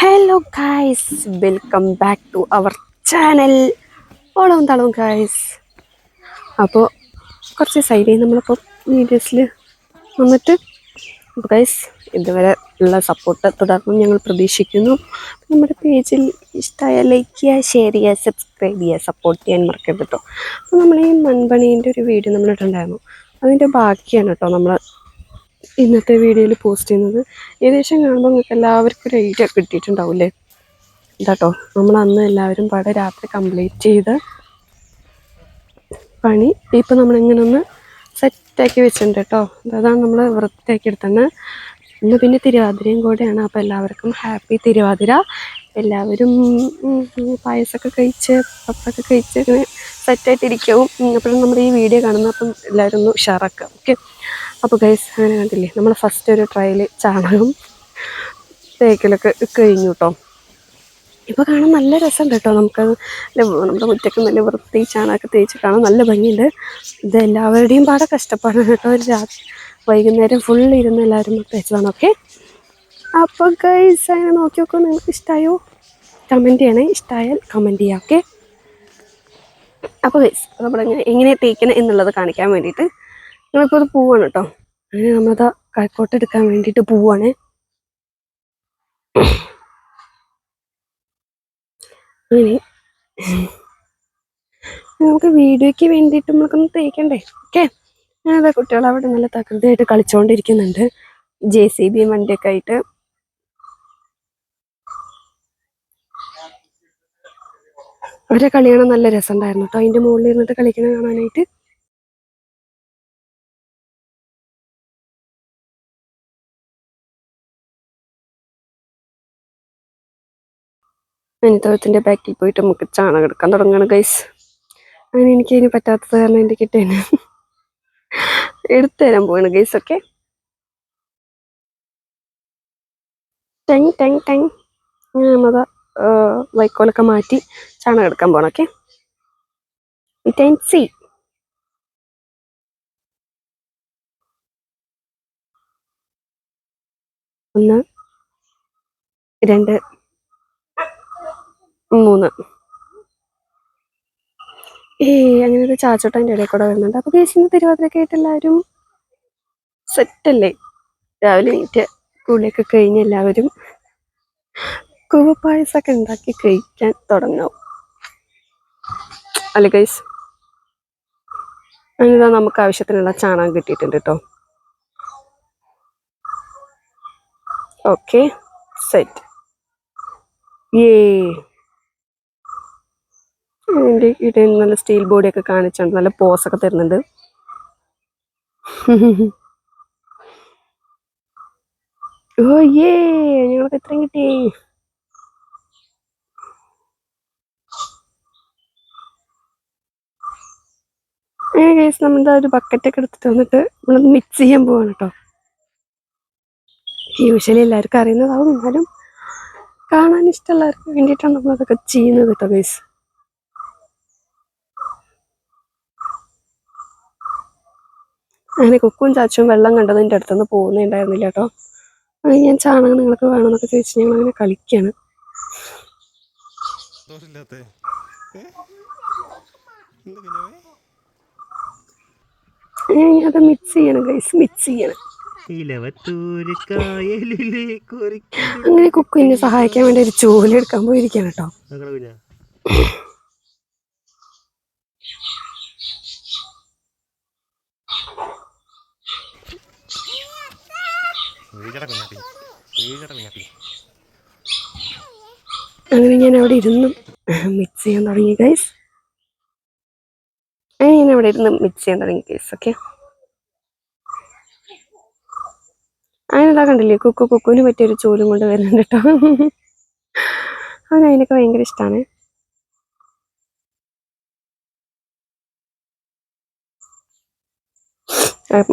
Hello guys, welcome back to our channel. ഓളം തളവും guys. അപ്പോൾ കുറച്ച് ദിവസമായില്ലേ നമ്മളിപ്പോൾ വീഡിയോസിൽ വന്നിട്ട്. അപ്പോൾ ഗായ്സ്, ഇതുവരെ ഉള്ള സപ്പോർട്ട് തുടർന്നും ഞങ്ങൾ പ്രതീക്ഷിക്കുന്നു. നമ്മുടെ പേജിൽ ഇഷ്ടമായ ലൈക്ക് ചെയ്യുക, ഷെയർ ചെയ്യുക, സബ്സ്ക്രൈബ് ചെയ്യുക, സപ്പോർട്ട് ചെയ്യാൻ മറക്കരുത് കേട്ടോ. അപ്പോൾ നമ്മൾ ഈ മൺപണീൻ്റെ ഒരു വീഡിയോ നമ്മൾ ഇട്ടുണ്ടായിരുന്നു. അതിൻ്റെ ബാക്കിയാണ് കേട്ടോ നമ്മൾ ഇന്നത്തെ വീഡിയോയിൽ പോസ്റ്റ് ചെയ്യുന്നത്. ഏകദേശം കാണുമ്പോൾ നിങ്ങൾക്ക് എല്ലാവർക്കും ഒരു ഐഡിയ കിട്ടിയിട്ടുണ്ടാവില്ലേ? ഇതാട്ടോ നമ്മൾ അന്ന് എല്ലാവരും പാടെ രാത്രി കംപ്ലീറ്റ് ചെയ്ത് പണി ഇപ്പം നമ്മളിങ്ങനെ ഒന്ന് സെറ്റാക്കി വെച്ചിട്ടുണ്ട് കേട്ടോ. അതാണ് നമ്മൾ വൃത്തിയാക്കി എടുത്തത്. ഇന്ന് പിന്നെ തിരുവാതിരയും കൂടെയാണ്. അപ്പോൾ എല്ലാവർക്കും ഹാപ്പി തിരുവാതിര. എല്ലാവരും പായസമൊക്കെ കഴിച്ച് പപ്പൊക്കെ കഴിച്ച് ഇങ്ങനെ സെറ്റായിട്ടിരിക്കും. അപ്പോഴും നമ്മൾ ഈ വീഡിയോ കാണുന്നത്. അപ്പം എല്ലാവരും ഒന്ന് ഉഷാറാക്കുക. ഓക്കെ. അപ്പോൾ ഗൈസ്, അങ്ങനെ കണ്ടില്ലേ, നമ്മൾ ഫസ്റ്റ് ഒരു ട്രയൽ ചാണകം തേക്കലൊക്കെ കഴിഞ്ഞു കേട്ടോ. ഇപ്പോൾ കാണാൻ നല്ല രസമുണ്ട് കേട്ടോ. നമുക്കത് നമ്മുടെ മുറ്റൊക്കെ നല്ല വൃത്തി ചാണകമൊക്കെ തേച്ച് കാണാൻ നല്ല ഭംഗിയുണ്ട്. ഇത് എല്ലാവരുടെയും പാടെ കഷ്ടപ്പാടാണ് കേട്ടോ. ഒരു വൈകുന്നേരം ഫുൾ ഇരുന്ന് എല്ലാവരും തേച്ചതാണ്. ഓക്കെ. അപ്പോൾ ഗൈസ്, അങ്ങനെ നോക്കി നോക്കൂ. നിങ്ങൾക്ക് ഇഷ്ടമായോ? കമൻറ്റ് ചെയ്യണേ. ഇഷ്ടമായാൽ കമൻറ്റ് ചെയ്യാം. ഓക്കെ. അപ്പോൾ ഗൈസ്, എങ്ങനെ തേക്കണം എന്നുള്ളത് കാണിക്കാൻ വേണ്ടിയിട്ട് നമ്മളിപ്പോൾ അത് പോവാണ് കേട്ടോ. അങ്ങനെ നമ്മളത് കൈക്കോട്ട് എടുക്കാൻ വേണ്ടിയിട്ട് പോവാണ്. അങ്ങനെ നമുക്ക് വീഡിയോയ്ക്ക് വേണ്ടിയിട്ട് നമ്മൾക്കൊന്ന് തേക്കണ്ടേ? ഓക്കെ. ഞാനത് കുട്ടികൾ അവിടെ നല്ല തകൃതിയായിട്ട് കളിച്ചുകൊണ്ടിരിക്കുന്നുണ്ട്. JCB വണ്ടിയൊക്കെ ആയിട്ട്. അവരെ കളി കാണാൻ നല്ല രസമുണ്ടായിരുന്നു കേട്ടോ. അതിൻ്റെ മുകളിൽ ഇരുന്നിട്ട് കളിക്കണ കാണാനായിട്ട്. അനിതത്തിൻ്റെ ബാക്കിൽ പോയിട്ട് നമുക്ക് ചാണകം എടുക്കാൻ തുടങ്ങണം ഗൈസ്. അങ്ങനെ എനിക്ക് അതിന് പറ്റാത്തത് കാരണം എൻ്റെ കിട്ടേനെ എടുത്തു തരാൻ പോവാണ് ഗൈസ്. ഒക്കെ. ടെങ് ടെങ് ടെങ്. നമ്മളത് വൈക്കോലൊക്കെ മാറ്റി ചാണകം എടുക്കാൻ പോകണം. ഓക്കെ. Wit and see. 1 2 3. അങ്ങനെ ഒരു ചാച്ചോട്ട അതിൻ്റെ ഇടയിൽ കൂടെ വരുന്നുണ്ട്. അപ്പോൾ കേസിന് തിരുവാതിരയൊക്കെ ആയിട്ട് എല്ലാവരും സെറ്റല്ലേ? രാവിലെ എണീറ്റ് കുളിയൊക്കെ കഴിഞ്ഞ് എല്ലാവരും കൂവപ്പായസമൊക്കെ ഉണ്ടാക്കി കഴിക്കാൻ തുടങ്ങാം അല്ലേ ഗൈസ്? അതിനാ നമുക്ക് ആവശ്യത്തിനുള്ള ചാണകം കിട്ടിയിട്ടുണ്ട് കേട്ടോ. ഓക്കെ. സെറ്റ്. എൻ്റെ ഇടയിൽ നല്ല സ്റ്റീൽ ബോഡിയൊക്കെ കാണിച്ചുണ്ട്. നല്ല പോസൊക്കെ തരുന്നുണ്ട്. ഓ ഞങ്ങൾക്ക് എത്രയും കിട്ടി. ഗൈസ്, നമ്മളെന്താ ഒരു ബക്കറ്റൊക്കെ എടുത്തിട്ട് വന്നിട്ട് നമ്മളത് മിക്സ് ചെയ്യാൻ പോവാണ് കേട്ടോ. യൂഷ്വലി എല്ലാവർക്കും അറിയുന്നതാവും, എന്നാലും കാണാൻ ഇഷ്ടമുള്ളവർക്ക് വേണ്ടിയിട്ടാണ് നമ്മളതൊക്കെ ചെയ്യുന്നത് കേട്ടോ ഗൈസ്. അങ്ങനെ കുക്കും ചാച്ചും വെള്ളം കണ്ടതിൻ്റെ അടുത്തുനിന്ന് പോകുന്നുണ്ടായിരുന്നില്ല കേട്ടോ. അത് ഞാൻ ചാണകം നിങ്ങൾക്ക് വേണമെന്നൊക്കെ ചോദിച്ച് ഞങ്ങൾ അങ്ങനെ കളിക്കുകയാണ്. അത് മിക്സ് ചെയ്യണം ഗൈസ്, മിക്സ് ചെയ്യണം. അങ്ങനെ കുക്കു എന്നെ സഹായിക്കാൻ വേണ്ടി ഒരു ജോലി എടുക്കാൻ പോയിരിക്കാണ് കേട്ടോ. അങ്ങനെ ഞാൻ അവിടെ ഇരുന്ന് മിക്സ് ചെയ്യാൻ തുടങ്ങി ഗൈസ്. ഞാൻ അവിടെ ഇരുന്ന് മിക്സ് ചെയ്യാൻ തുടങ്ങി ഗൈസ്. ഓക്കെ. അതിനെന്താ കണ്ടില്ലേ, കുക്കുവിന് പറ്റിയൊരു ചോലും കൊണ്ട് വരുന്നുണ്ട് കേട്ടോ. അവൻ അതിനൊക്കെ ഭയങ്കര ഇഷ്ടമാണ്.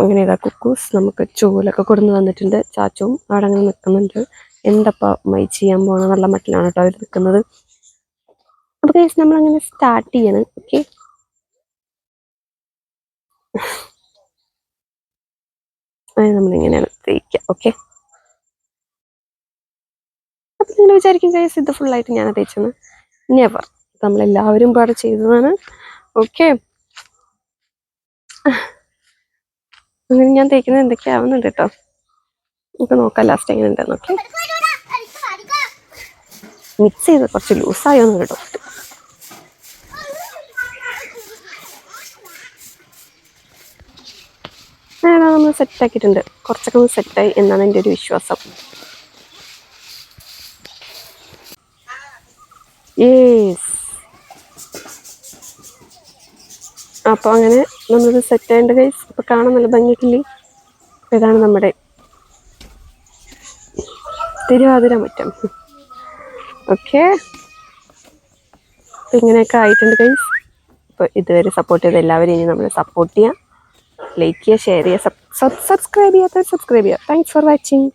അങ്ങനെ ഇതാ കുക്കൂസ് നമുക്ക് ചോലൊക്കെ കൊടുന്ന് തന്നിട്ടുണ്ട്. ചാച്ചുവും അവിടെ അങ്ങനെ നിൽക്കുന്നുണ്ട്. എന്തപ്പാ മൈ ചെയ്യാൻ പോകണം എന്നുള്ള മട്ടിലാണ് കേട്ടോ അവർ നിൽക്കുന്നത്. അപ്പോൾ ഗൈസ്, നമ്മളങ്ങനെ സ്റ്റാർട്ട് ചെയ്യണം. ഓക്കെ. അത് നമ്മളിങ്ങനെയാണ് തേക്കുക. ഓക്കെ. അപ്പം നിങ്ങൾ വിചാരിക്കും ഗൈസ് ഇത് ഫുള്ളായിട്ട് ഞാൻ തേച്ചെന്ന്. നെവർ. നമ്മളെല്ലാവരും പാടെ ചെയ്തതാണ്. ഓക്കെ, അങ്ങനെ ഞാൻ തേക്കുന്നത് എന്തൊക്കെയാവുന്നുണ്ട് കേട്ടോ. നമുക്ക് നോക്കാം ലാസ്റ്റ് എങ്ങനെ ഉണ്ടെന്ന്. ഓക്കെ, മിക്സ് ചെയ്ത് കുറച്ച് ലൂസായോന്ന് കേട്ടോ. നമ്മൾ സെറ്റാക്കിയിട്ടുണ്ട്. കുറച്ചൊക്കെ ഒന്ന് സെറ്റായി എന്നാണ് എൻ്റെ ഒരു വിശ്വാസം. യേസ്. അപ്പോൾ അങ്ങനെ നമ്മളത് സെറ്റായിട്ട് ഗൈസ്. അപ്പോൾ കാണാൻ നല്ല ഭംഗിക്കില്ലേ. ഇതാണ് നമ്മുടെ തിരുവാതിര മുറ്റം. ഓക്കെ, അപ്പോൾ ഇങ്ങനെയൊക്കെ ആയിട്ടുണ്ട് ഗൈസ്. അപ്പോൾ ഇതുവരെ സപ്പോർട്ട് ചെയ്ത എല്ലാവരും ഇനി നമ്മളെ സപ്പോർട്ട് ചെയ്യുക, ലൈക്ക് ചെയ്യുക, ഷെയർ ചെയ്യുക, സബ്സ്ക്രൈബ് ചെയ്യാത്തവർ സബ്സ്ക്രൈബ് ചെയ്യുക. Thanks for watching.